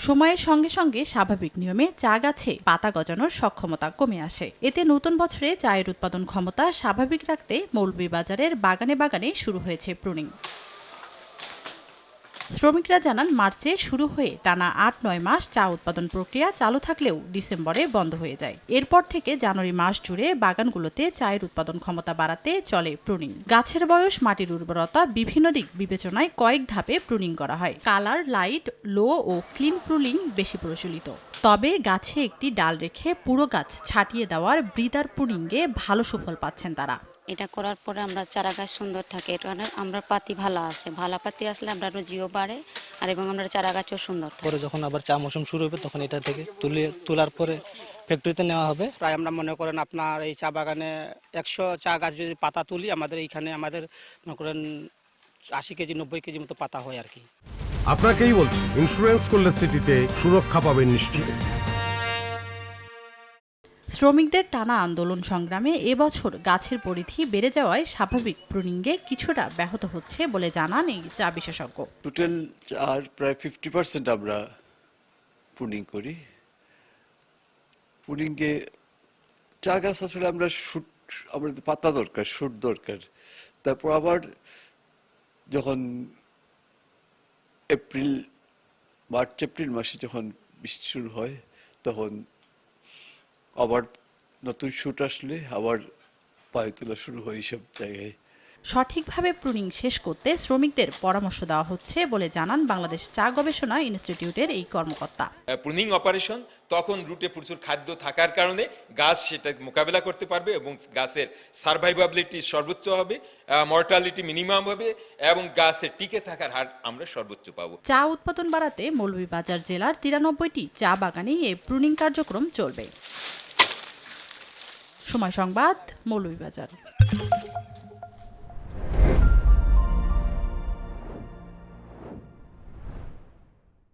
সময়ের সঙ্গে সঙ্গে স্বাভাবিক নিয়মে চা গাছে পাতা গজানোর সক্ষমতা কমে আসে। এতে নতুন বছরে চায়ের উৎপাদন ক্ষমতা স্বাভাবিক রাখতে মৌলভীবাজারের বাগানে বাগানে শুরু হয়েছে প্রুনিং। শ্রমিকরা জানান, মার্চে শুরু হয়ে টানা ৮-৯ মাস চা উৎপাদন প্রক্রিয়া চালু থাকলেও ডিসেম্বরে বন্ধ হয়ে যায়। এরপর থেকে জানুয়ারি মাস জুড়ে বাগানগুলোতে চায়ের উৎপাদন ক্ষমতা বাড়াতে চলে প্রুনিং। গাছের বয়স, মাটির উর্বরতা বিভিন্ন দিক বিবেচনায় কয়েক ধাপে প্রুনিং করা হয়। কালার, লাইট, লো ও ক্লিন প্রুনিং বেশি প্রচলিত। তবে গাছে একটি ডাল রেখে পুরো গাছ ছাটিয়ে দেওয়ার ব্রিদার প্রুনিংয়ে ভালো সুফল পাচ্ছেন তারা। এটা করার পরে আমরা চারা গাছ সুন্দর থাকে, এটা আমরা পাতি ভালো আসে, ভালো পাতি আসলে আমরা রুজিও বাড়ে আর এবং আমরা চারা গাছও সুন্দর থাকে। পরে যখন আবার চা মৌসুম শুরু হবে তখন এটা থেকে তোলার পরে ফ্যাক্টরিতে নেওয়া হবে। প্রায় আমরা মনে করেন আপনার এই চা বাগানে 100 চা গাছ যদি পাতা তুলি, আমাদের এইখানে মনে করেন 80 কেজি 90 কেজি মতো পাতা হয় আর কি। আপনাকেই বলছি, ইন্স্যুরেন্স করলে সিটিতে সুরক্ষা পাবেন নিশ্চিত। শ্রমিকদের টানা আন্দোলন সংগ্রামে এবছর গাছের পরিধি বেড়ে যাওয়ায় স্বাভাবিক প্রুনিংয়ে কিছুটা ব্যাহত হচ্ছে বলে জানান এই চা বিশেষজ্ঞ। টোটাল আর প্রায় 50% আমরা প্রুনিং করি। প্রুনিংয়ে চা গাছ আসলে আমাদের পাতা দরকার, শুট দরকার। তারপর আবার যখন মার্চ এপ্রিল মাসে যখন বৃষ্টি শুরু হয় তখন আবার নতুন শুট আসলে আবার পায়ে তোলা শুরু হয় এইসব জায়গায়। সঠিকভাবে প্রুনিং শেষ করতে শ্রমিকদের পরামর্শ দেওয়া হচ্ছে বলে জানান বাংলাদেশ চা গবেষণা ইনস্টিটিউটের এই কর্মকর্তা। প্রুনিং অপারেশন তখন রুটে প্রচুর খাদ্য থাকার কারণে গাছ সেটা মোকাবেলা করতে পারবে এবং গাছের সার্ভাইভাবিলিটি সর্বোচ্চ হবে, মর্টালিটি মিনিমাম হবে এবং গাছের টিকে থাকার হার আমরা সর্বোচ্চ পাবো। চা উৎপাদন বাড়াতে মৌলভীবাজার জেলার 93টি চা বাগানে এই প্রুনিং কার্যক্রম চলবে। সময় সংবাদ, মৌলভীবাজার।